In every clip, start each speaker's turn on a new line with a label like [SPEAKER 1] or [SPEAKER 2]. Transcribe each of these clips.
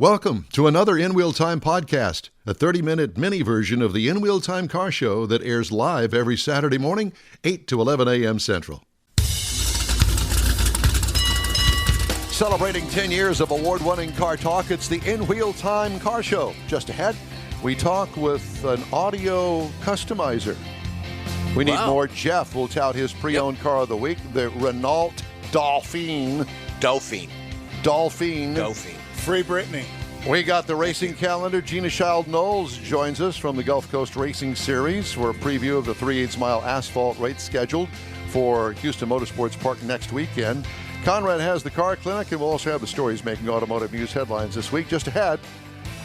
[SPEAKER 1] Welcome to another In Wheel Time podcast, a 30-minute mini version of the In Wheel Time car show that airs live every Saturday morning, 8 to 11 a.m. Central. Celebrating 10 years of award-winning car talk, it's the In Wheel Time car show. Just ahead, we talk with an audio customizer. We need more. Jeff will tout his pre-owned car of the week, the Renault Dauphin.
[SPEAKER 2] Dauphin.
[SPEAKER 3] Free Britney.
[SPEAKER 1] We got the racing calendar. Gina Child-Knowles joins us from the Gulf Coast Racing Series for a preview of the 3/8 mile asphalt race scheduled for Houston Motorsports Park next weekend. Conrad has the car clinic, and we'll also have the stories making Automotive News Headlines this week. Just ahead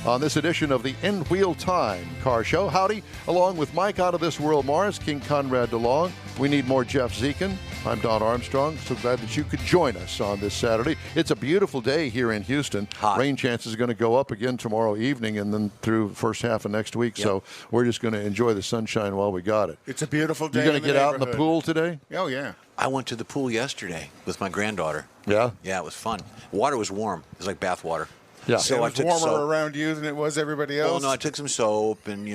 [SPEAKER 1] on this edition of the In Wheel Time car show. Howdy, along with Mike Out of This World Mars, King Conrad DeLong. We need more Jeff Dziekan. I'm Don Armstrong. So glad that you could join us on this Saturday. It's a beautiful day here in Houston.
[SPEAKER 2] Hot.
[SPEAKER 1] Rain chances are going to go up again tomorrow evening and then through the first half of next week. So we're just going to enjoy the sunshine while we got it.
[SPEAKER 3] It's a beautiful day.
[SPEAKER 1] You going to get out in the pool today?
[SPEAKER 3] Oh, yeah.
[SPEAKER 2] I went to the pool yesterday with my granddaughter.
[SPEAKER 1] Yeah?
[SPEAKER 2] Yeah, it was fun. Water was warm. It was like bath water.
[SPEAKER 1] Yeah.
[SPEAKER 3] So it was warmer around you than it was everybody else?
[SPEAKER 2] Well, no, I took some soap and,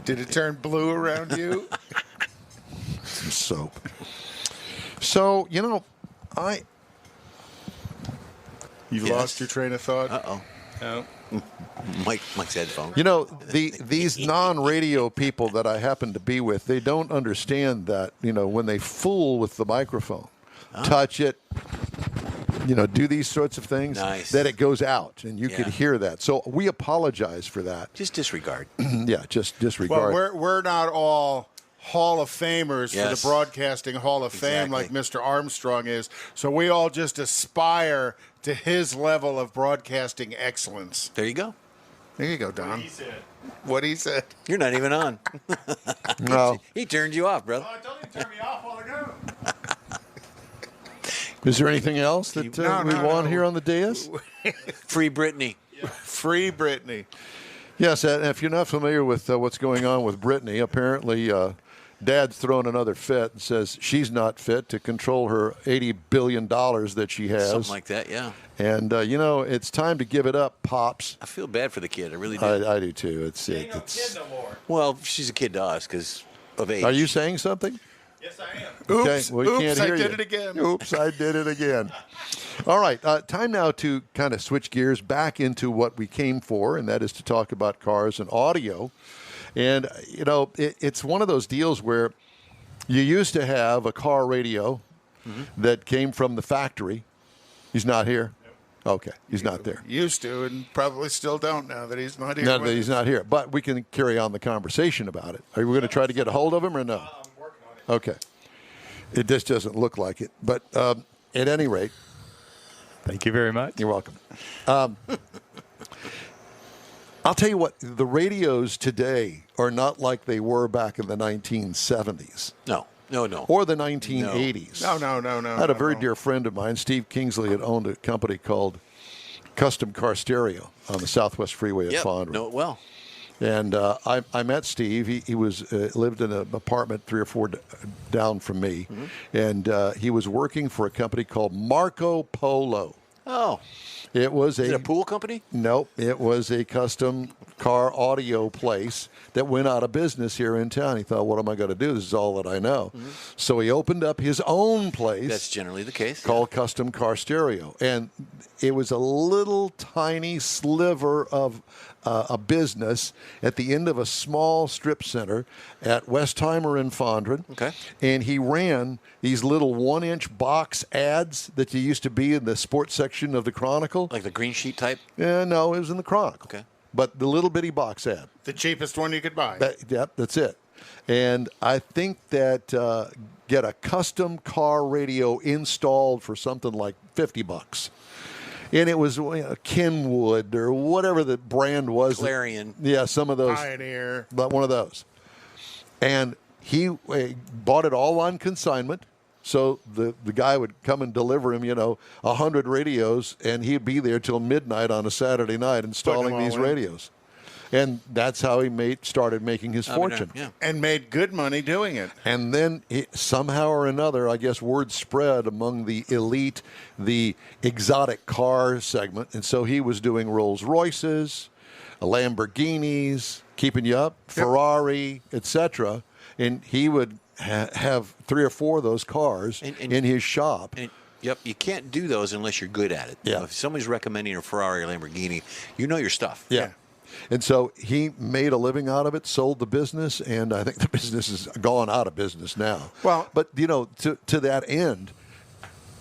[SPEAKER 3] Did it turn blue around you?
[SPEAKER 1] Some soap. So,
[SPEAKER 3] You've lost your train of thought?
[SPEAKER 2] Uh-oh.
[SPEAKER 3] Oh.
[SPEAKER 2] Mike's headphone.
[SPEAKER 1] These non-radio people that I happen to be with, they don't understand that, when they fool with the microphone, touch it, do these sorts of things, that it goes out, and you could hear that. So we apologize for that.
[SPEAKER 2] Just disregard.
[SPEAKER 1] Yeah, just disregard.
[SPEAKER 3] Well, we're not all Hall of Famers for the Broadcasting Hall of Fame like Mr. Armstrong is. So we all just aspire to his level of broadcasting excellence.
[SPEAKER 2] There you go.
[SPEAKER 3] There you go, Don. What he said.
[SPEAKER 2] You're not even on.
[SPEAKER 1] No.
[SPEAKER 2] He turned you off, brother.
[SPEAKER 3] Oh, I told him to turn me off while ago.
[SPEAKER 1] Is there anything else that we want here on the dais?
[SPEAKER 2] Free Britney.
[SPEAKER 3] Free Britney.
[SPEAKER 1] Yes, and if you're not familiar with what's going on with Britney, apparently Dad's throwing another fit and says she's not fit to control her $80 billion that she has.
[SPEAKER 2] Something like that, yeah.
[SPEAKER 1] And, it's time to give it up, Pops.
[SPEAKER 2] I feel bad for the kid. I really do.
[SPEAKER 1] I do, too. It's
[SPEAKER 3] Kid no more.
[SPEAKER 2] Well, she's a kid to us because of age.
[SPEAKER 1] Are you saying something?
[SPEAKER 3] Yes, I am.
[SPEAKER 1] Okay.
[SPEAKER 3] Oops,
[SPEAKER 1] Well, we can't hear
[SPEAKER 3] I did
[SPEAKER 1] you.
[SPEAKER 3] it again.
[SPEAKER 1] Oops, I did it again. All right, time now to kind of switch gears back into what we came for, and that is to talk about cars and audio. And, it's one of those deals where you used to have a car radio that came from the factory. He's not here? Okay, he's not there.
[SPEAKER 3] Used to, and probably still don't now that he's not here.
[SPEAKER 1] Now that he's not here. But we can carry on the conversation about it. Are we going to try to get a hold of him or no?
[SPEAKER 3] I'm working on it.
[SPEAKER 1] Okay. It just doesn't look like it. But at any rate.
[SPEAKER 4] Thank you very much.
[SPEAKER 1] You're welcome. I'll tell you what, the radios today are not like they were back in the 1970s.
[SPEAKER 2] No.
[SPEAKER 1] Or the 1980s.
[SPEAKER 3] No.
[SPEAKER 1] I had a very dear friend of mine, Steve Kingsley, had owned a company called Custom Car Stereo on the Southwest Freeway at Fondren.
[SPEAKER 2] Know it well.
[SPEAKER 1] And I met Steve. He was lived in an apartment 3 or 4 down from me, and he was working for a company called Marco Polo.
[SPEAKER 2] Oh.
[SPEAKER 1] Is
[SPEAKER 2] it a pool company?
[SPEAKER 1] Nope. It was a custom car audio place that went out of business here in town. He thought, what am I going to do? This is all that I know. So he opened up his own place.
[SPEAKER 2] That's generally the case.
[SPEAKER 1] Called Custom Car Stereo. And it was a little tiny sliver of a business at the end of a small strip center at Westheimer in Fondren.
[SPEAKER 2] Okay.
[SPEAKER 1] And he ran these little 1-inch box ads that used to be in the sports section of the Chronicle.
[SPEAKER 2] Like the green sheet type?
[SPEAKER 1] No, it was in the Chronicle.
[SPEAKER 2] Okay.
[SPEAKER 1] But the little bitty box ad.
[SPEAKER 3] The cheapest one you could buy.
[SPEAKER 1] Yep, that's it. And I think that get a custom car radio installed for something like $50. And it was Kenwood or whatever the brand was.
[SPEAKER 2] Clarion.
[SPEAKER 1] Yeah, some of those.
[SPEAKER 3] Pioneer.
[SPEAKER 1] But one of those. And he bought it all on consignment. So the guy would come and deliver him, 100 radios, and he'd be there till midnight on a Saturday night installing these radios. And that's how he started making his fortune.
[SPEAKER 2] Yeah.
[SPEAKER 3] And made good money doing it.
[SPEAKER 1] And then somehow or another, I guess word spread among the elite, the exotic car segment. And so he was doing Rolls Royces, Lamborghinis, keeping you up, Ferrari, etc. And he would have 3 or 4 of those cars in his shop.
[SPEAKER 2] Yep, you can't do those unless you're good at it.
[SPEAKER 1] Yeah.
[SPEAKER 2] If somebody's recommending a Ferrari or Lamborghini, you know your stuff.
[SPEAKER 1] Yeah. And so he made a living out of it, sold the business, and I think the business is gone out of business now.
[SPEAKER 3] Well,
[SPEAKER 1] but, to that end,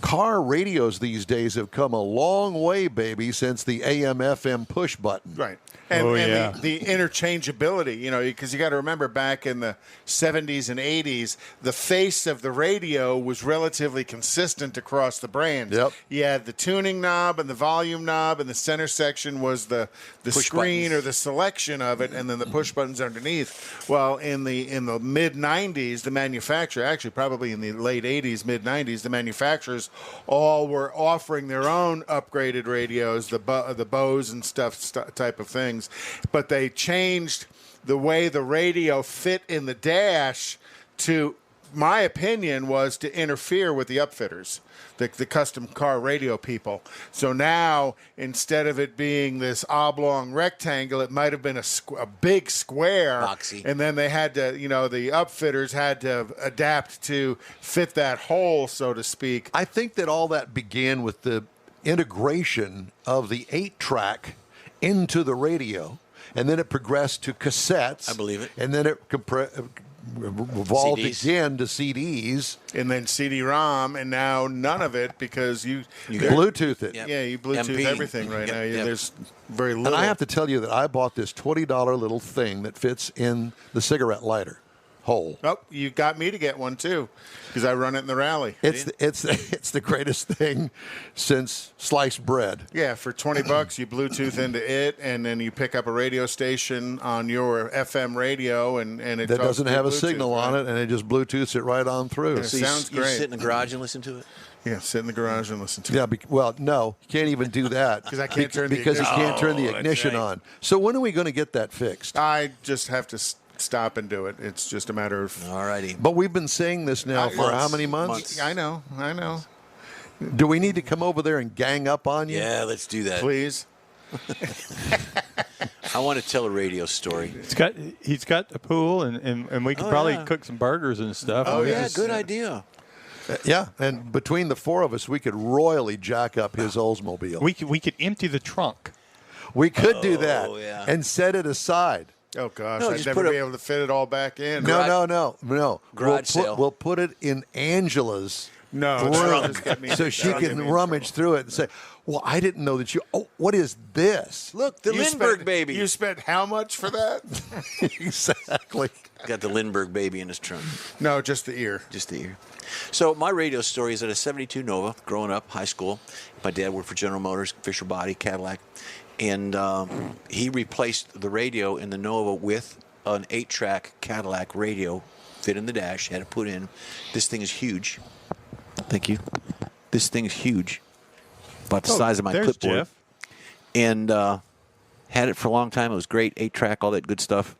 [SPEAKER 1] car radios these days have come a long way, baby, since the AM/FM push button.
[SPEAKER 3] Right. And, the interchangeability, because you got to remember back in the 70s and 80s, the face of the radio was relatively consistent across the brands.
[SPEAKER 1] Yep.
[SPEAKER 3] You had the tuning knob and the volume knob, and the center section was the screen
[SPEAKER 2] buttons.
[SPEAKER 3] or the selection of it, and then the push buttons underneath. Well, in the mid-90s, the manufacturer, actually probably in the late 80s, mid-90s, the manufacturers all were offering their own upgraded radios, the Bose and type of things. But they changed the way the radio fit in the dash to, my opinion, was to interfere with the upfitters, the custom car radio people. So now, instead of it being this oblong rectangle, it might have been a big square.
[SPEAKER 2] Boxy.
[SPEAKER 3] And then they had to, the upfitters had to adapt to fit that hole, so to speak.
[SPEAKER 1] I think that all that began with the integration of the 8-track into the radio, and then it progressed to cassettes.
[SPEAKER 2] I believe it.
[SPEAKER 1] And then it evolved
[SPEAKER 2] CDs.
[SPEAKER 1] again to CDs.
[SPEAKER 3] And then CD-ROM, and now none of it because you
[SPEAKER 1] Bluetooth it.
[SPEAKER 2] Yep.
[SPEAKER 3] Yeah, you Bluetooth
[SPEAKER 2] MP.
[SPEAKER 3] everything right
[SPEAKER 2] Yep,
[SPEAKER 3] now.
[SPEAKER 2] yep.
[SPEAKER 3] There's very little.
[SPEAKER 1] And I have to tell you that I bought this $20 little thing that fits in the cigarette lighter hole.
[SPEAKER 3] Oh, you got me to get one too, because I run it in the rally.
[SPEAKER 1] It's the greatest thing since sliced bread.
[SPEAKER 3] Yeah, for $20, you Bluetooth into it, and then you pick up a radio station on your FM radio, and it
[SPEAKER 1] That
[SPEAKER 3] talks
[SPEAKER 1] doesn't
[SPEAKER 3] to
[SPEAKER 1] have a
[SPEAKER 3] Bluetooth,
[SPEAKER 1] signal on
[SPEAKER 3] right?
[SPEAKER 1] it, and it just Bluetooths it right on through.
[SPEAKER 3] Yeah,
[SPEAKER 2] So
[SPEAKER 3] sounds
[SPEAKER 2] you
[SPEAKER 3] great.
[SPEAKER 2] sit in the garage and listen to it?
[SPEAKER 3] Yeah, sit in the garage and listen to
[SPEAKER 1] Yeah,
[SPEAKER 3] it.
[SPEAKER 1] no, you can't even do that
[SPEAKER 3] 'Cause I can't turn the
[SPEAKER 1] because you
[SPEAKER 3] ignition
[SPEAKER 1] can't turn the
[SPEAKER 2] on. Oh,
[SPEAKER 1] ignition
[SPEAKER 2] that's right.
[SPEAKER 1] on. So when are we going to get that fixed?
[SPEAKER 3] I just have to stop and do it. It's just a matter of.
[SPEAKER 2] All righty.
[SPEAKER 1] But we've been saying this now for how many months?
[SPEAKER 3] I know.
[SPEAKER 1] Do we need to come over there and gang up on you?
[SPEAKER 2] Yeah, let's do that.
[SPEAKER 3] Please.
[SPEAKER 2] I want to tell a radio story.
[SPEAKER 4] He's got a pool, and we could probably cook some burgers and stuff.
[SPEAKER 2] Oh,
[SPEAKER 4] We
[SPEAKER 2] yeah,
[SPEAKER 4] just-
[SPEAKER 2] good idea.
[SPEAKER 1] Yeah, and between the 4 of us, we could royally jack up his Oldsmobile.
[SPEAKER 4] We could empty the trunk.
[SPEAKER 1] We could do that
[SPEAKER 2] yeah.
[SPEAKER 1] and set it aside.
[SPEAKER 3] Oh gosh,
[SPEAKER 2] No,
[SPEAKER 3] I'd
[SPEAKER 2] just
[SPEAKER 3] never
[SPEAKER 2] put
[SPEAKER 3] be
[SPEAKER 2] a-
[SPEAKER 3] able to fit it all back in.
[SPEAKER 1] No.
[SPEAKER 2] Garage sale.
[SPEAKER 1] We'll put it in Angela's
[SPEAKER 3] No,
[SPEAKER 1] room
[SPEAKER 3] just get me-
[SPEAKER 1] so she
[SPEAKER 3] that'll get
[SPEAKER 1] can
[SPEAKER 3] me in
[SPEAKER 1] rummage through it and say, "Well, I didn't know that you. Oh, what is this?"
[SPEAKER 2] Look, the
[SPEAKER 3] You
[SPEAKER 2] Lindbergh
[SPEAKER 3] spent-
[SPEAKER 2] baby.
[SPEAKER 3] You spent how much for that?
[SPEAKER 1] Exactly.
[SPEAKER 2] Got the Lindbergh baby in his trunk.
[SPEAKER 3] No, just the ear.
[SPEAKER 2] Just the ear. So my radio story is at a 72 Nova, growing up, high school. My dad worked for General Motors, Fisher Body, Cadillac. And he replaced the radio in the Nova with an 8-track Cadillac radio, fit in the dash, had it put in. This thing is huge. Thank you. This thing is huge. About the size of my
[SPEAKER 4] there's
[SPEAKER 2] clipboard.
[SPEAKER 4] Jeff.
[SPEAKER 2] And had it for a long time. It was great, 8-track, all that good stuff.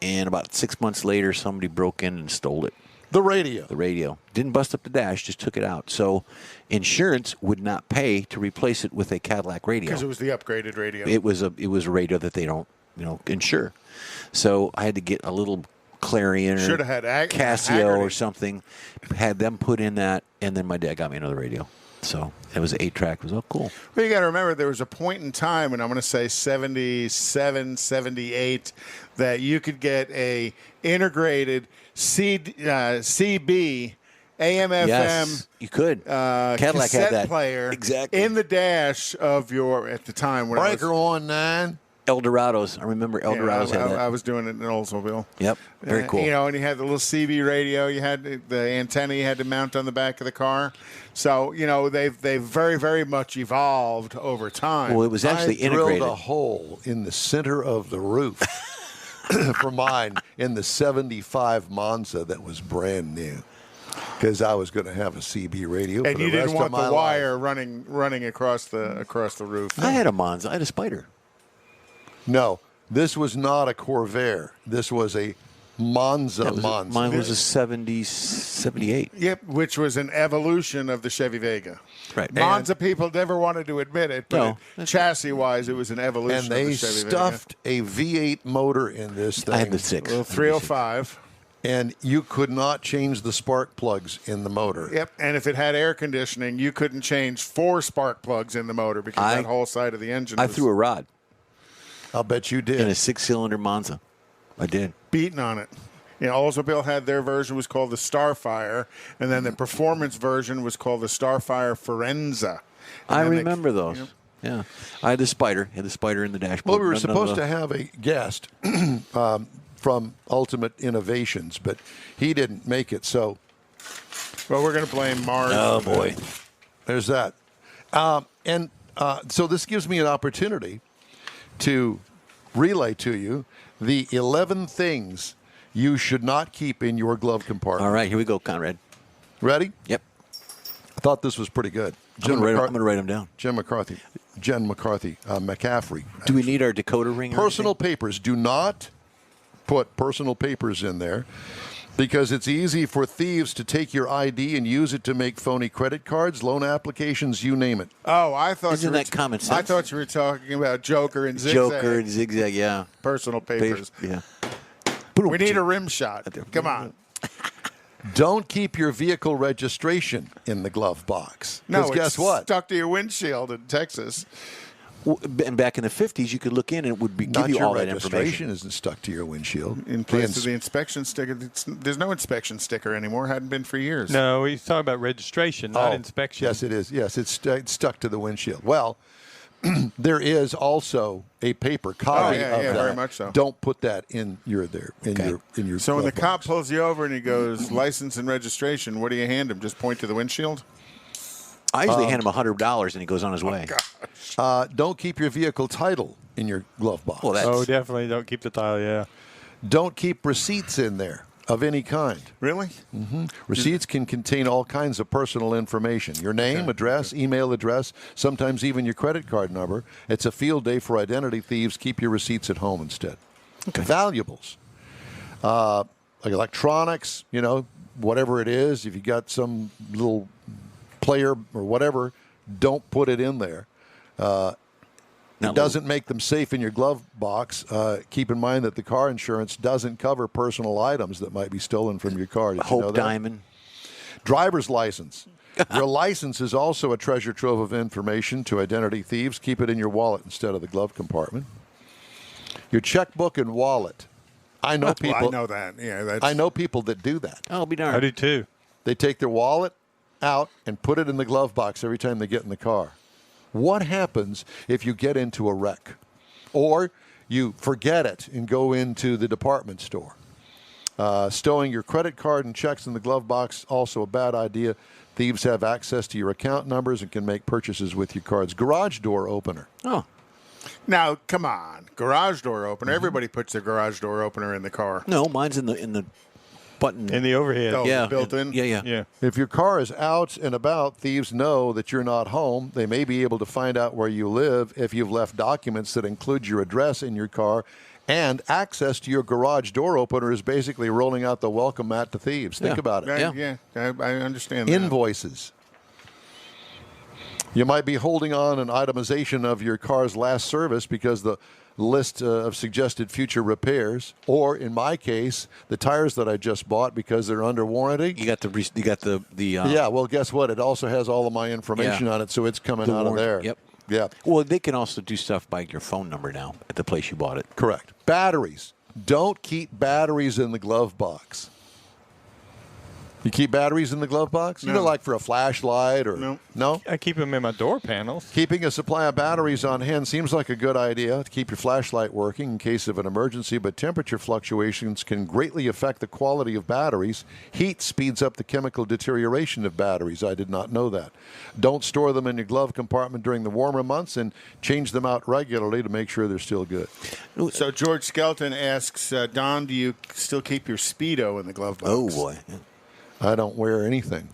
[SPEAKER 2] And about 6 months later, somebody broke in and stole it.
[SPEAKER 1] The radio.
[SPEAKER 2] The radio. Didn't bust up the dash, just took it out. So insurance would not pay to replace it with a Cadillac radio.
[SPEAKER 3] Because it was the upgraded radio.
[SPEAKER 2] It was a radio that they don't, insure. So I had to get a little Clarion or
[SPEAKER 3] Shoulda had
[SPEAKER 2] Casio
[SPEAKER 3] Haggerty.
[SPEAKER 2] or something, had them put in that, and then my dad got me another radio. So it was an 8-track. It was cool.
[SPEAKER 3] Well, you got to remember there was a point in time, and I'm going to say 77, 78, that you could get a integrated CB AM/FM
[SPEAKER 2] Yes, you could. Cadillac
[SPEAKER 3] cassette
[SPEAKER 2] had that
[SPEAKER 3] player
[SPEAKER 2] exactly
[SPEAKER 3] in the dash of your, at the time when
[SPEAKER 1] Breaker on 9.
[SPEAKER 2] Eldorados. I remember Eldorados had that.
[SPEAKER 3] I was doing it in Oldsmobile.
[SPEAKER 2] Yep, very cool.
[SPEAKER 3] And you had the little CB radio. You had the antenna you had to mount on the back of the car. So they've very, very much evolved over time.
[SPEAKER 2] Well, it was actually
[SPEAKER 1] I
[SPEAKER 2] integrated.
[SPEAKER 1] drilled a hole in the center of the roof for mine in the 75 Monza that was brand new because I was going to have a CB radio
[SPEAKER 3] and
[SPEAKER 1] for
[SPEAKER 3] you
[SPEAKER 1] the rest
[SPEAKER 3] didn't want
[SPEAKER 1] of my
[SPEAKER 3] the
[SPEAKER 1] life.
[SPEAKER 3] wire running across the roof.
[SPEAKER 2] I had a Monza. I had a Spider.
[SPEAKER 1] No, This was not a Corvair. This was a Monza.
[SPEAKER 2] Mine was a 78.
[SPEAKER 3] Yep, which was an evolution of the Chevy Vega.
[SPEAKER 2] Right.
[SPEAKER 3] Monza people never wanted to admit it, but chassis-wise, it was an evolution
[SPEAKER 1] and
[SPEAKER 3] of
[SPEAKER 1] they
[SPEAKER 3] the Chevy
[SPEAKER 1] stuffed
[SPEAKER 3] Vega.
[SPEAKER 1] a V8 motor in this thing.
[SPEAKER 2] I had the 6.
[SPEAKER 3] Well, 305.
[SPEAKER 1] And you could not change the spark plugs in the motor.
[SPEAKER 3] Yep, and if it had air conditioning, you couldn't change 4 spark plugs in the motor because that whole side of the engine
[SPEAKER 2] I
[SPEAKER 3] was
[SPEAKER 2] threw a rod
[SPEAKER 1] I'll bet you did.
[SPEAKER 2] in a 6-cylinder Monza. I did.
[SPEAKER 3] beaten on it. You know, Oldsmobile had their version was called the Starfire, and then the performance version was called the Starfire Forenza.
[SPEAKER 2] I remember those. Yep. Yeah. I had the Spider. Had the Spider in the dashboard.
[SPEAKER 1] Well, we were supposed to have a guest from Ultimate Innovations, but he didn't make it. So,
[SPEAKER 3] well, we're going to blame Mars.
[SPEAKER 2] Oh, boy.
[SPEAKER 1] There's that. So this gives me an opportunity to relay to you the 11 things you should not keep in your glove compartment.
[SPEAKER 2] All right, here we go, Conrad.
[SPEAKER 1] Ready?
[SPEAKER 2] Yep.
[SPEAKER 1] I thought this was pretty good.
[SPEAKER 2] I'm going to write them down.
[SPEAKER 1] Jen McCarthy, McCaffrey.
[SPEAKER 2] Do we need our decoder ring?
[SPEAKER 1] Personal papers. Do not put personal papers in there because it's easy for thieves to take your ID and use it to make phony credit cards, loan applications, you name it.
[SPEAKER 3] Oh, I thought
[SPEAKER 2] Isn't that common sense?
[SPEAKER 3] I thought you were talking about Joker and Zigzag.
[SPEAKER 2] Joker and Zigzag, yeah.
[SPEAKER 3] Personal papers.
[SPEAKER 2] Yeah.
[SPEAKER 3] We need a rim shot. Come on.
[SPEAKER 1] Don't keep your vehicle registration in the glove box.
[SPEAKER 3] No,
[SPEAKER 1] Because guess
[SPEAKER 3] it's
[SPEAKER 1] what?
[SPEAKER 3] stuck to your windshield in Texas.
[SPEAKER 2] And back in the 50s, you could look in and it would give
[SPEAKER 1] Not
[SPEAKER 2] you
[SPEAKER 1] your
[SPEAKER 2] all that
[SPEAKER 1] registration
[SPEAKER 2] information.
[SPEAKER 1] isn't stuck to your windshield.
[SPEAKER 3] In place of the inspection sticker, there's no inspection sticker anymore. Hadn't been for years.
[SPEAKER 4] No, he's talking about registration, not inspection.
[SPEAKER 1] Yes, it is. Yes, it's stuck to the windshield. Well, there is also a paper copy of that.
[SPEAKER 3] Very much so.
[SPEAKER 1] Don't put that in your
[SPEAKER 3] So when the
[SPEAKER 1] glove
[SPEAKER 3] cop
[SPEAKER 1] box.
[SPEAKER 3] pulls you over and he goes, license and registration, what do you hand him? Just point to the windshield?
[SPEAKER 2] I usually hand him $100 and he goes on his way.
[SPEAKER 1] Don't keep your vehicle title in your glove box.
[SPEAKER 2] Well,
[SPEAKER 4] Oh, definitely don't keep the title, yeah.
[SPEAKER 1] Don't keep receipts in there of any kind.
[SPEAKER 3] Really?
[SPEAKER 1] Receipts can contain all kinds of personal information. Your name, address, email address, sometimes even your credit card number. It's a field day for identity thieves. Keep your receipts at home instead. Okay. Valuables. Like electronics, whatever it is. If you got some little player or whatever, don't put it in there. It doesn't make them safe in your glove box. Keep in mind that the car insurance doesn't cover personal items that might be stolen from your car. Did you know
[SPEAKER 2] Hope
[SPEAKER 1] that?
[SPEAKER 2] Diamond.
[SPEAKER 1] Driver's license. Your license is also a treasure trove of information to identity thieves. Keep it in your wallet instead of the glove compartment. Your checkbook and wallet. I know people.
[SPEAKER 3] Well, I know that. Yeah,
[SPEAKER 1] I know people that do that.
[SPEAKER 2] Oh, be darned.
[SPEAKER 4] I do too.
[SPEAKER 1] They take their wallet out and put it in the glove box every time they get in the car. What happens if you get into a wreck or you forget it and go into the department store? Stowing your credit card and checks in the glove box, also a bad idea. Thieves have access to your account numbers and can make purchases with your cards. Garage door opener.
[SPEAKER 2] Oh.
[SPEAKER 3] Now, come on. Garage door opener. Everybody puts their garage door opener in the car.
[SPEAKER 2] No, mine's in the button.
[SPEAKER 4] In the overhead.
[SPEAKER 3] Oh,
[SPEAKER 2] yeah.
[SPEAKER 3] built in?
[SPEAKER 4] Yeah.
[SPEAKER 1] If your car is out and about, thieves know that you're not home. They may be able to find out where you live if you've left documents that include your address in your car. And access to your garage door opener is basically rolling out the welcome mat to thieves. Think about it.
[SPEAKER 3] Yeah, I understand that.
[SPEAKER 1] Invoices. You might be holding on an itemization of your car's last service because the list of suggested future repairs, or in my case, the tires that I just bought because they're under warranty.
[SPEAKER 2] You got the
[SPEAKER 1] Yeah, well, guess what? It also has all of my information on it, so it's coming out of there.
[SPEAKER 2] Yep.
[SPEAKER 1] Yeah.
[SPEAKER 2] Well, they can also do stuff by your phone number now at the place you bought it.
[SPEAKER 1] Correct. Batteries. Don't keep batteries in the glove box. You keep batteries in the glove box?
[SPEAKER 3] No.
[SPEAKER 1] Like for a flashlight or no?
[SPEAKER 4] I keep them in my door panels.
[SPEAKER 1] Keeping a supply of batteries on hand seems like a good idea to keep your flashlight working in case of an emergency, but temperature fluctuations can greatly affect the quality of batteries. Heat speeds up the chemical deterioration of batteries. I did not know that. Don't store them in your glove compartment during the warmer months and change them out regularly to make sure they're still good.
[SPEAKER 3] So George Skelton asks, Don, do you still keep your Speedo in the glove box?
[SPEAKER 2] Oh boy.
[SPEAKER 1] I don't wear anything.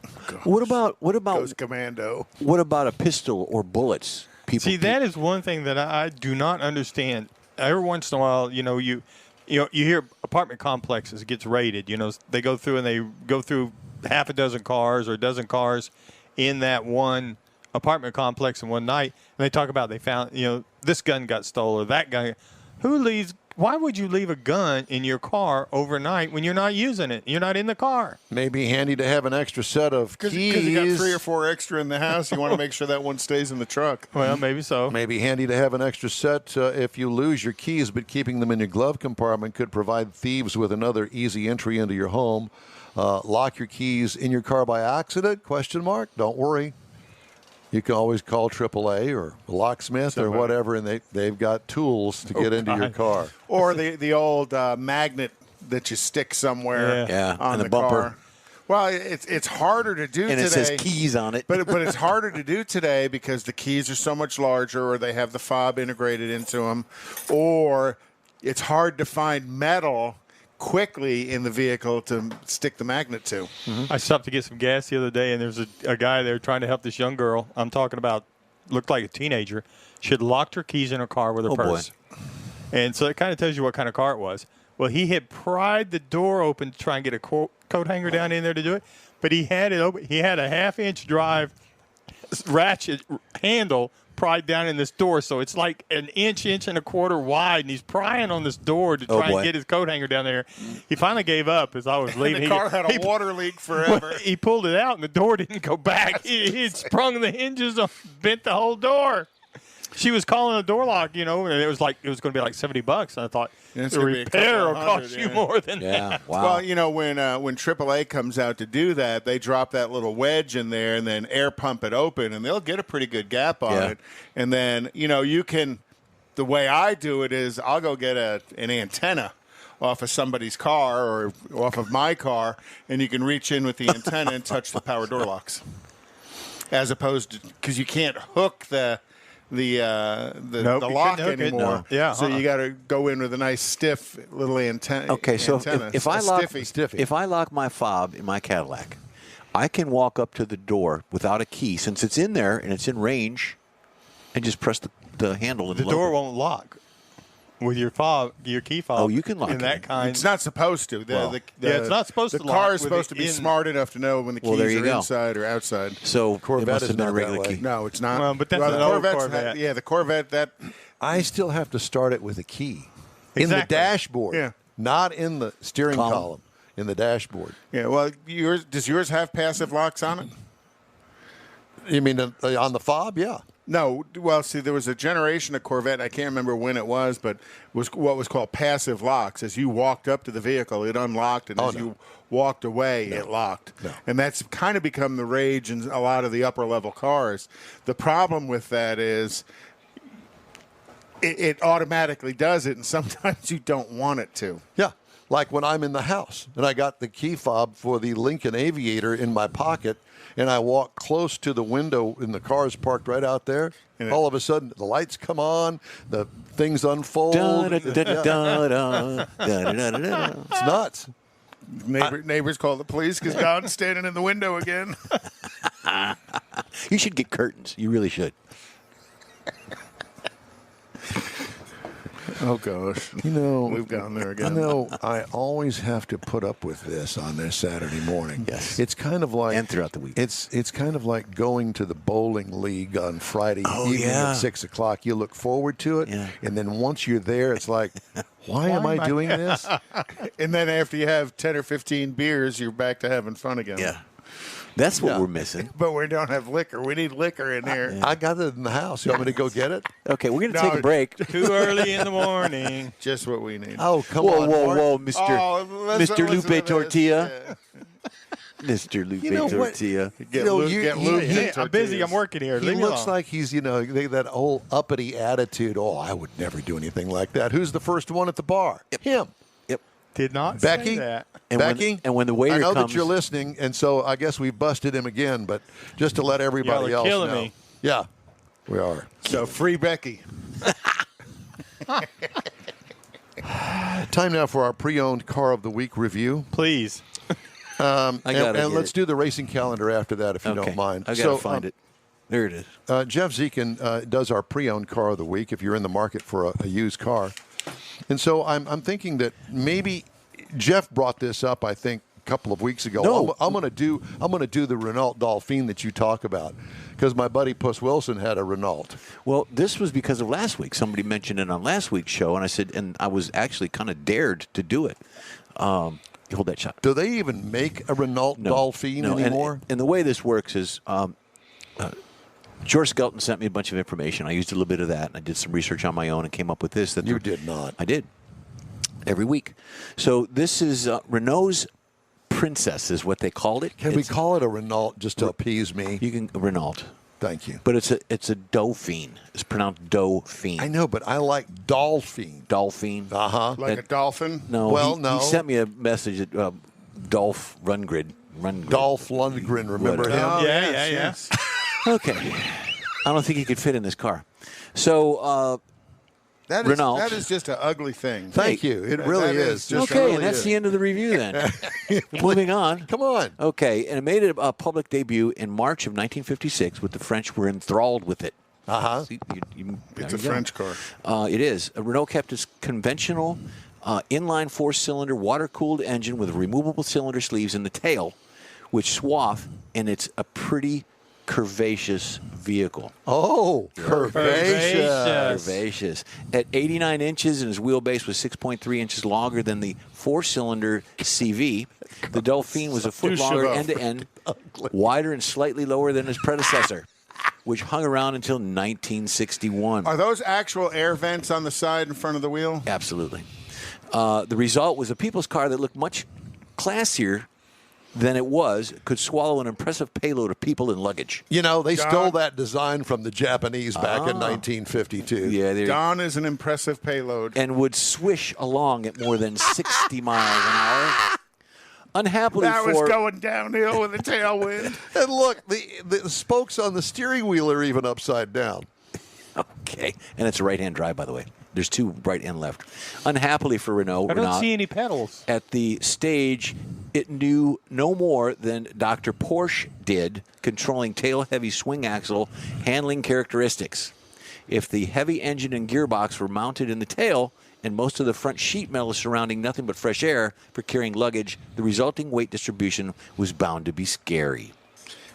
[SPEAKER 2] What about
[SPEAKER 3] Goes commando.
[SPEAKER 2] What about a pistol or bullets? People
[SPEAKER 4] See, that is one thing that I do not understand. every once in a while, you hear apartment complexes gets rated. They go through and they go through half a dozen cars or a dozen cars in that one apartment complex in one night, and they talk about they found, this gun got stolen or that gun. Why would you leave a gun in your car overnight when you're not using it? You're not in the car.
[SPEAKER 1] Maybe handy to have an extra set of keys.
[SPEAKER 3] Because you got 3 or 4 extra in the house. You want to make sure that one stays in the truck.
[SPEAKER 4] Well, maybe so.
[SPEAKER 1] Maybe handy to have an extra set if you lose your keys, but keeping them in your glove compartment could provide thieves with another easy entry into your home. Lock your keys in your car by accident? ? Don't worry. You can always call AAA or a locksmith or whatever, and they've got tools to get into your car.
[SPEAKER 3] Or the old magnet that you stick somewhere on
[SPEAKER 2] and
[SPEAKER 3] the
[SPEAKER 2] bumper.
[SPEAKER 3] car. Well, it's harder to do today.
[SPEAKER 2] And it says keys on it.
[SPEAKER 3] But it's harder to do today because the keys are so much larger, or they have the fob integrated into them, or it's hard to find metal quickly in the vehicle to stick the magnet to.
[SPEAKER 4] Mm-hmm. I stopped to get some gas the other day, and there's a guy there trying to help this young girl. I'm talking about, looked like a teenager. She had locked her keys in her car with her purse. Boy. And so it kind of tells you what kind of car it was. Well, he had pried the door open to try and get a coat hanger down in there to do it, but he had it open. He had a half-inch drive ratchet handle pried down in this door, so it's like an inch and a quarter wide, and he's prying on this door to try and get his coat hanger down there. He finally gave up as I was leaving.
[SPEAKER 3] The car had a water leak forever.
[SPEAKER 4] He pulled it out, and the door didn't go back. He had sprung the hinges on, bent the whole door. She was calling a door lock, and it was going to be like $70. And I thought the repair will cost you more than that.
[SPEAKER 2] Wow.
[SPEAKER 3] Well, when AAA comes out to do that, they drop that little wedge in there and then air pump it open, and they'll get a pretty good gap on it. And then you can. The way I do it is I'll go get an antenna off of somebody's car or off of my car, and you can reach in with the antenna and touch the power door locks, as opposed to because you can't hook the lock anymore.
[SPEAKER 4] No. Yeah,
[SPEAKER 3] so you got to go in with a nice stiff little antenna.
[SPEAKER 2] Okay, so if I lock my fob in my Cadillac, I can walk up to the door without a key since it's in there and it's in range, and just press the handle.
[SPEAKER 4] The door won't lock with your key fob.
[SPEAKER 2] Oh, you can lock
[SPEAKER 4] in that kind.
[SPEAKER 3] It's not supposed to.
[SPEAKER 4] It's not supposed to.
[SPEAKER 3] The car is supposed to be smart enough to know when the keys are inside or outside.
[SPEAKER 2] So
[SPEAKER 1] Corvette
[SPEAKER 2] it must have been a
[SPEAKER 1] is not
[SPEAKER 2] regular
[SPEAKER 1] that way.
[SPEAKER 2] key.
[SPEAKER 3] No, it's not.
[SPEAKER 4] Well, but that's an old Corvette.
[SPEAKER 3] The Corvette. That
[SPEAKER 1] I still have to start it with a key in
[SPEAKER 4] Exactly.
[SPEAKER 1] the dashboard,
[SPEAKER 3] Yeah.
[SPEAKER 1] not in the steering column. In the dashboard.
[SPEAKER 3] Yeah. Well, does yours have passive locks on it?
[SPEAKER 1] You mean on the fob? Yeah.
[SPEAKER 3] No. Well, see, there was a generation of Corvette. I can't remember when it was, but was what was called passive locks. As you walked up to the vehicle, it unlocked, and you walked away, it locked.
[SPEAKER 1] No.
[SPEAKER 3] And that's kind of become the rage in a lot of the upper level cars. The problem with that is it automatically does it, and sometimes you don't want it to.
[SPEAKER 1] Yeah. Like when I'm in the house and I got the key fob for the Lincoln Aviator in my pocket, and I walk close to the window and the car's parked right out there, all of a sudden the lights come on, the things unfold. It's nuts.
[SPEAKER 3] Neighbors call the police because God's standing in the window again.
[SPEAKER 2] You should get curtains. You really should.
[SPEAKER 3] Oh, gosh. We've gone there again.
[SPEAKER 1] I always have to put up with this on this Saturday morning.
[SPEAKER 2] Yes.
[SPEAKER 1] It's kind of like...
[SPEAKER 2] And throughout the week.
[SPEAKER 1] It's kind of like going to the bowling league on Friday evening at 6 o'clock. You look forward to it, and then once you're there, it's like, why am I doing this?
[SPEAKER 3] And then after you have 10 or 15 beers, you're back to having fun again.
[SPEAKER 2] Yeah. That's what we're missing.
[SPEAKER 3] But we don't have liquor. We need liquor in here.
[SPEAKER 1] I got it in the house. You want me to go get it?
[SPEAKER 2] Okay, we're going to take a break.
[SPEAKER 4] Too early in the morning.
[SPEAKER 3] Just what we need.
[SPEAKER 1] Oh, come on.
[SPEAKER 2] Whoa, Mr. Lupe Tortilla. Mr. Lupe Tortilla.
[SPEAKER 4] I'm busy. I'm working here.
[SPEAKER 1] He looks like he's, that whole uppity attitude. Oh, I would never do anything like that. Who's the first one at the bar?
[SPEAKER 2] Yep.
[SPEAKER 1] Him.
[SPEAKER 2] Yep.
[SPEAKER 4] Did not
[SPEAKER 1] Becky?
[SPEAKER 4] say that.
[SPEAKER 1] Becky?
[SPEAKER 2] And when the waiter
[SPEAKER 1] I know
[SPEAKER 2] comes,
[SPEAKER 1] that you're listening, and so I guess we busted him again, but just to let everybody else
[SPEAKER 4] killing
[SPEAKER 1] know.
[SPEAKER 4] me.
[SPEAKER 1] Yeah, we are.
[SPEAKER 3] So free Becky.
[SPEAKER 1] Time now for our pre-owned car of the week review.
[SPEAKER 4] Please.
[SPEAKER 1] And let's do the racing calendar after that, if you don't mind.
[SPEAKER 2] I got to find it. There it is.
[SPEAKER 1] Jeff Dziekan does our pre-owned car of the week. If you're in the market for a used car, And so I'm thinking that maybe Jeff brought this up, I think, a couple of weeks ago.
[SPEAKER 2] No.
[SPEAKER 1] I'm going to do the Renault Dauphin that you talk about, because my buddy Puss Wilson had a Renault.
[SPEAKER 2] Well, this was because of last week. Somebody mentioned it on last week's show, and I said, and I was actually kind of dared to do it. Hold that shot.
[SPEAKER 1] Do they even make a Renault Dauphin anymore?
[SPEAKER 2] And the way this works is George Skelton sent me a bunch of information. I used a little bit of that, and I did some research on my own and came up with this.
[SPEAKER 1] You did not.
[SPEAKER 2] I did. Every week. So this is Renault's Princess is what they called it.
[SPEAKER 1] Can we call it a Renault just to appease me?
[SPEAKER 2] You can Renault.
[SPEAKER 1] Thank you.
[SPEAKER 2] But it's a Dauphin. It's pronounced Dauphin.
[SPEAKER 1] I know, but I like Dolphin.
[SPEAKER 2] Dolphin.
[SPEAKER 1] Uh-huh.
[SPEAKER 3] Like a dolphin?
[SPEAKER 2] No.
[SPEAKER 1] Well,
[SPEAKER 2] he sent me a message at Dolph Lundgren.
[SPEAKER 1] Dolph Lundgren, remember him?
[SPEAKER 3] Oh,
[SPEAKER 4] Yeah.
[SPEAKER 2] Okay. I don't think he could fit in this car. So Renault.
[SPEAKER 3] That is just an ugly thing.
[SPEAKER 1] Thank you. It really is. Just
[SPEAKER 2] okay,
[SPEAKER 1] really
[SPEAKER 2] and that's
[SPEAKER 1] is.
[SPEAKER 2] the end of the review then. Moving on.
[SPEAKER 1] Come on.
[SPEAKER 2] Okay, and it made a public debut in March of 1956, with the French were enthralled with it.
[SPEAKER 1] Uh-huh.
[SPEAKER 2] See,
[SPEAKER 3] It's a French car.
[SPEAKER 2] It is. Renault kept its conventional inline four-cylinder water-cooled engine with removable cylinder sleeves in the tail, which swath, and it's a pretty curvaceous vehicle.
[SPEAKER 1] Oh, curvaceous.
[SPEAKER 2] Curvaceous. At 89 inches, and his wheelbase was 6.3 inches longer than the four-cylinder CV, the Dauphin was a foot longer end-to-end, wider and slightly lower than his predecessor, which hung around until 1961.
[SPEAKER 3] Are those actual air vents on the side in front of the wheel?
[SPEAKER 2] Absolutely. The result was a people's car that looked much classier than it was, could swallow an impressive payload of people and luggage.
[SPEAKER 1] You know, they stole that design from the Japanese back in 1952.
[SPEAKER 2] Yeah,
[SPEAKER 3] Don is an impressive payload.
[SPEAKER 2] And would swish along at more than 60 miles an hour. Unhappily
[SPEAKER 3] that was going downhill with a tailwind.
[SPEAKER 1] And look, the spokes on the steering wheel are even upside down.
[SPEAKER 2] Okay. And it's a right-hand drive, by the way. There's two right and left. Unhappily for Renault,
[SPEAKER 4] I don't see any pedals.
[SPEAKER 2] At the stage, it knew no more than Dr. Porsche did, controlling tail-heavy swing axle handling characteristics. If the heavy engine and gearbox were mounted in the tail and most of the front sheet metal surrounding nothing but fresh air for carrying luggage, the resulting weight distribution was bound to be scary.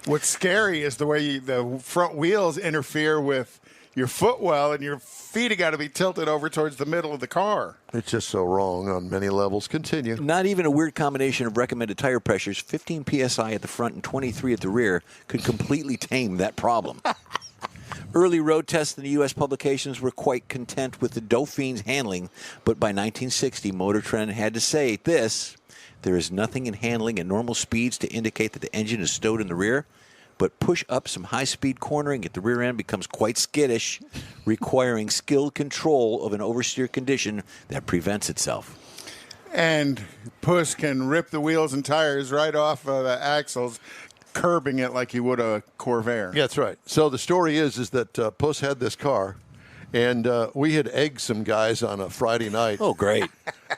[SPEAKER 3] What's scary is the way the front wheels interfere with your footwell, and your feet have got to be tilted over towards the middle of the car.
[SPEAKER 1] It's just so wrong on many levels. Continue.
[SPEAKER 2] Not even a weird combination of recommended tire pressures, 15 psi at the front and 23 at the rear, could completely tame that problem. Early road tests in the U.S. publications were quite content with the Dauphin's handling, but by 1960, Motor Trend had to say this: there is nothing in handling at normal speeds to indicate that the engine is stowed in the rear, but push up some high-speed cornering at the rear end becomes quite skittish, requiring skilled control of an oversteer condition that prevents itself.
[SPEAKER 3] And Puss can rip the wheels and tires right off of the axles, curbing it like he would a Corvair.
[SPEAKER 1] Yeah, that's right. So the story is that Puss had this car, and we had egged some guys on a Friday night.
[SPEAKER 2] Oh, great.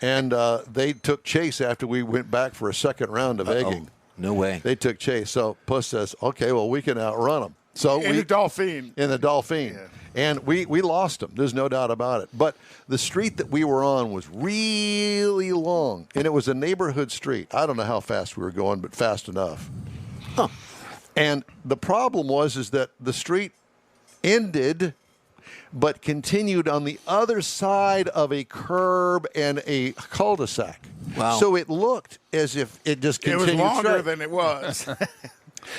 [SPEAKER 1] And they took chase after we went back for a second round of egging.
[SPEAKER 2] No way.
[SPEAKER 1] They took chase. So Puss says, okay, well, we can outrun them. So
[SPEAKER 3] In the Dauphin.
[SPEAKER 1] In the Dauphin.
[SPEAKER 3] Yeah.
[SPEAKER 1] And we lost them. There's no doubt about it. But the street that we were on was really long, and it was a neighborhood street. I don't know how fast we were going, but fast enough.
[SPEAKER 2] Huh.
[SPEAKER 1] And the problem was that the street ended but continued on the other side of a curb and a cul-de-sac.
[SPEAKER 2] Wow.
[SPEAKER 1] So it looked as if it just continued
[SPEAKER 3] It was longer
[SPEAKER 1] straight.
[SPEAKER 3] than it was.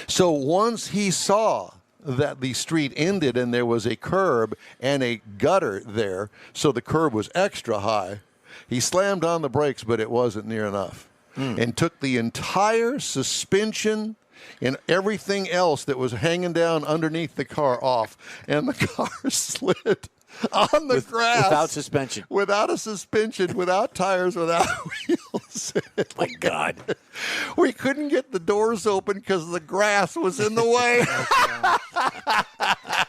[SPEAKER 1] So once he saw that the street ended and there was a curb and a gutter there, so the curb was extra high, he slammed on the brakes, but it wasn't near enough, and took the entire suspension and everything else that was hanging down underneath the car off, and the car slid on the grass.
[SPEAKER 2] Without suspension.
[SPEAKER 1] Without a suspension, without tires, without wheels.
[SPEAKER 2] My God.
[SPEAKER 1] We couldn't get the doors open because the grass was in the way.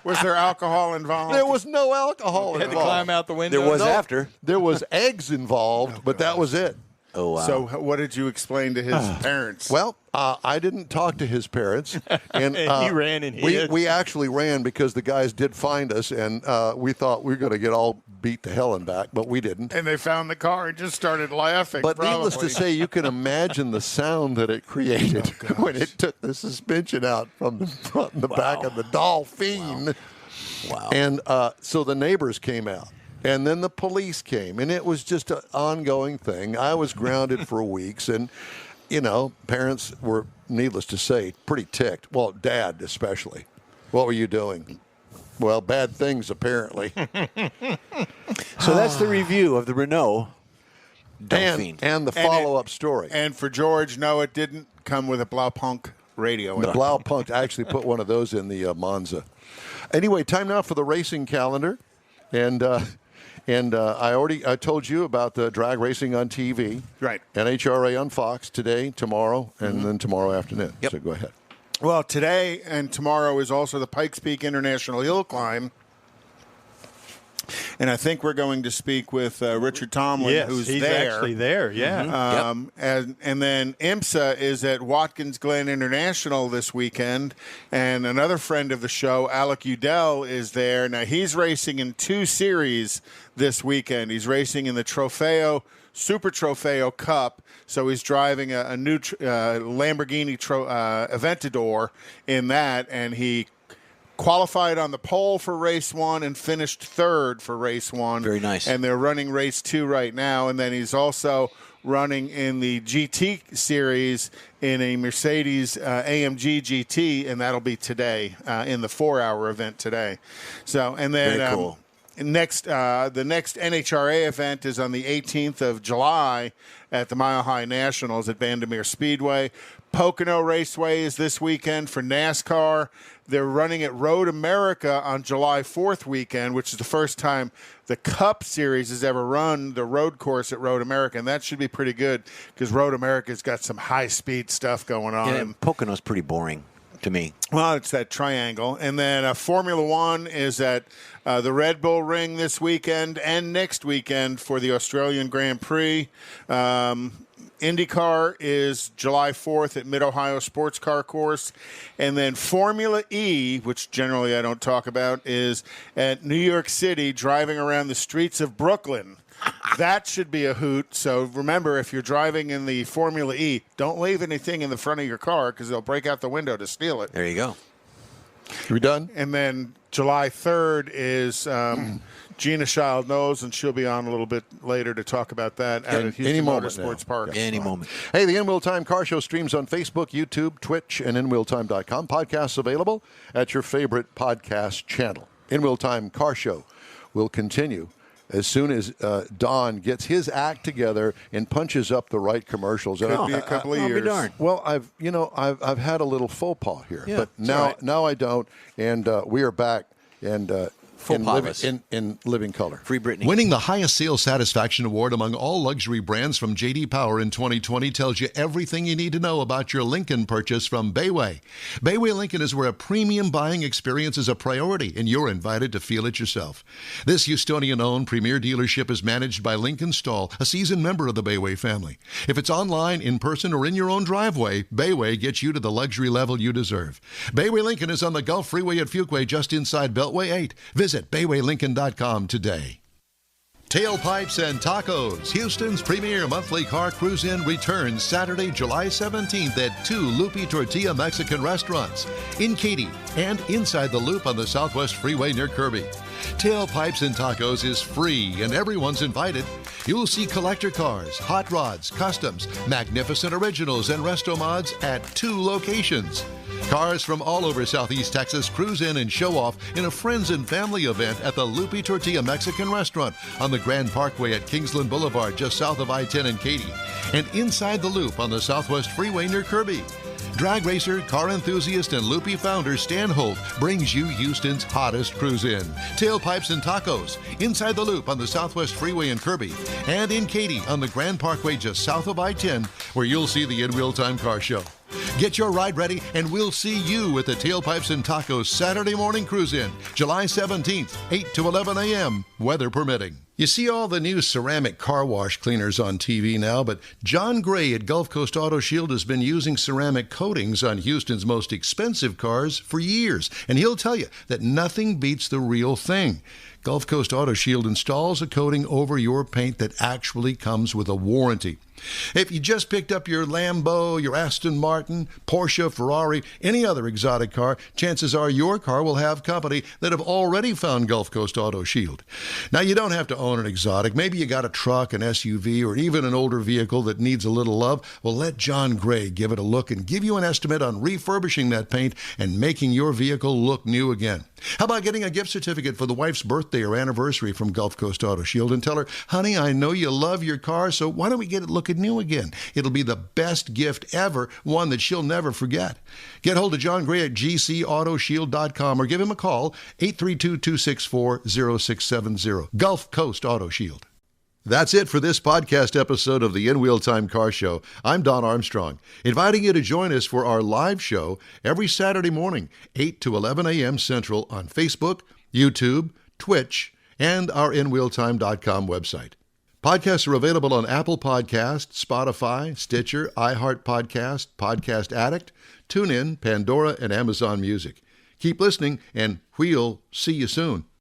[SPEAKER 3] Was there alcohol involved?
[SPEAKER 1] There was no alcohol
[SPEAKER 4] You had to
[SPEAKER 1] involved.
[SPEAKER 4] climb out the window.
[SPEAKER 2] There was
[SPEAKER 1] No,
[SPEAKER 2] after.
[SPEAKER 1] There was eggs involved, but that was it.
[SPEAKER 2] Oh, wow.
[SPEAKER 3] So what did you explain to his parents?
[SPEAKER 1] Well, I didn't talk to his parents, and
[SPEAKER 4] He ran and hid.
[SPEAKER 1] we actually ran because the guys did find us, and we thought we were going to get all beat the hell and back, but we didn't.
[SPEAKER 3] And they found the car and just started laughing.
[SPEAKER 1] But
[SPEAKER 3] probably.
[SPEAKER 1] Needless to say, you can imagine the sound that it created when it took the suspension out from the front and the back of the Dauphin.
[SPEAKER 2] Wow.
[SPEAKER 1] And so the neighbors came out. And then the police came, and it was just an ongoing thing. I was grounded for weeks, and, parents were, needless to say, pretty ticked. Well, Dad especially. What were you doing? Well, bad things, apparently.
[SPEAKER 2] So that's the review of the Renault Dauphin.
[SPEAKER 1] And the follow-up story.
[SPEAKER 3] And for George, no, it didn't come with a Blaupunk radio.
[SPEAKER 1] The Blaupunk actually put one of those in the Monza. Anyway, time now for the racing calendar. And I told you about the drag racing on TV.
[SPEAKER 3] Right.
[SPEAKER 1] NHRA on Fox today, tomorrow, and then tomorrow afternoon.
[SPEAKER 2] Yep.
[SPEAKER 1] So go ahead.
[SPEAKER 3] Well, today and tomorrow is also the Pikes Peak International Hill Climb. And I think we're going to speak with Richard Tomlin, who's
[SPEAKER 4] he's
[SPEAKER 3] there.
[SPEAKER 4] Actually there, yeah.
[SPEAKER 3] And then IMSA is at Watkins Glen International this weekend. And another friend of the show, Alec Udell, is there. Now, he's racing in 2 series this weekend. He's racing in the Super Trofeo Cup. So he's driving a new Lamborghini Aventador in that, and he qualified on the pole for race 1 and finished 3rd for race 1.
[SPEAKER 2] Very nice.
[SPEAKER 3] And they're running race 2 right now. And then he's also running in the GT series in a Mercedes AMG GT, and that'll be today in the 4-hour event today. So, and then
[SPEAKER 2] very cool.
[SPEAKER 3] The next NHRA event is on the 18th of July at the Mile High Nationals at Vandermeer Speedway. Pocono Raceway is this weekend for NASCAR. They're running at Road America on July 4th weekend, which is the first time the Cup Series has ever run the road course at Road America, and that should be pretty good because Road America's got some high-speed stuff going on.
[SPEAKER 2] Yeah, Pocono's pretty boring to me.
[SPEAKER 3] Well, it's that triangle. And then Formula One is at the Red Bull Ring this weekend and next weekend for the Australian Grand Prix. IndyCar is July 4th at Mid-Ohio Sports Car Course. And then Formula E, which generally I don't talk about, is at New York City, driving around the streets of Brooklyn. That should be a hoot. So remember, if you're driving in the Formula E, don't leave anything in the front of your car because they'll break out the window to steal it.
[SPEAKER 2] There you go.
[SPEAKER 1] We done?
[SPEAKER 3] And then July 3rd is Gina Child knows, and she'll be on a little bit later to talk about that at Houston Motorsports Park.
[SPEAKER 2] Yeah, any moment.
[SPEAKER 1] Hey, the In Wheel Time Car Show streams on Facebook, YouTube, Twitch, and InWheelTime.com. Podcasts available at your favorite podcast channel. In Wheel Time Car Show will continue as soon as Don gets his act together and punches up the right commercials.
[SPEAKER 3] Could be a couple of years.
[SPEAKER 2] I'll be darned.
[SPEAKER 1] Well, I've had a little faux pas here, but now I don't, and we are back and. In living color.
[SPEAKER 2] Free Britney.
[SPEAKER 5] Winning the highest sales satisfaction award among all luxury brands from J.D. Power in 2020 tells you everything you need to know about your Lincoln purchase from Bayway. Bayway Lincoln is where a premium buying experience is a priority, and you're invited to feel it yourself. This Houstonian-owned premier dealership is managed by Lincoln Stahl, a seasoned member of the Bayway family. If it's online, in person, or in your own driveway, Bayway gets you to the luxury level you deserve. Bayway Lincoln is on the Gulf Freeway at Fuquay, just inside Beltway 8. Visit BaywayLincoln.com today. Tailpipes and Tacos, Houston's premier monthly car cruise-in, returns Saturday, July 17th at 2 Loopy Tortilla Mexican restaurants in Katy and inside the Loop on the Southwest Freeway near Kirby. Tailpipes and Tacos is free and everyone's invited. You'll see collector cars, hot rods, customs, magnificent originals, and resto mods at 2 locations. Cars from all over Southeast Texas cruise in and show off in a friends and family event at the Loopy Tortilla Mexican restaurant on the Grand Parkway at Kingsland Boulevard, just south of I-10 in Katy, and inside the Loop on the Southwest Freeway near Kirby. Drag racer, car enthusiast, and Loopy founder Stan Holt brings you Houston's hottest cruise-in. Tailpipes and Tacos, inside the Loop on the Southwest Freeway in Kirby, and in Katy on the Grand Parkway just south of I-10, where you'll see the In Wheel Time Car Show. Get your ride ready, and we'll see you at the Tailpipes and Tacos Saturday morning cruise-in, July 17th, 8 to 11 a.m., weather permitting. You see all the new ceramic car wash cleaners on TV now, but John Gray at Gulf Coast Auto Shield has been using ceramic coatings on Houston's most expensive cars for years, and he'll tell you that nothing beats the real thing. Gulf Coast Auto Shield installs a coating over your paint that actually comes with a warranty. If you just picked up your Lambo, your Aston Martin, Porsche, Ferrari, any other exotic car, chances are your car will have company that have already found Gulf Coast Auto Shield. Now, you don't have to own an exotic. Maybe you got a truck, an SUV, or even an older vehicle that needs a little love. Well, let John Gray give it a look and give you an estimate on refurbishing that paint and making your vehicle look new again. How about getting a gift certificate for the wife's birthday or anniversary from Gulf Coast Auto Shield and tell her, honey, I know you love your car, so why don't we get it looking new again? It'll be the best gift ever, one that she'll never forget. Get hold of John Gray at gcautoshield.com or give him a call, 832-264-0670. Gulf Coast Auto Shield. That's it for this podcast episode of the In Wheel Time Car Show. I'm Don Armstrong, inviting you to join us for our live show every Saturday morning, 8 to 11 a.m. Central on Facebook, YouTube, Twitch, and our InWheelTime.com website. Podcasts are available on Apple Podcasts, Spotify, Stitcher, iHeart Podcast, Podcast Addict, TuneIn, Pandora, and Amazon Music. Keep listening, and we'll see you soon.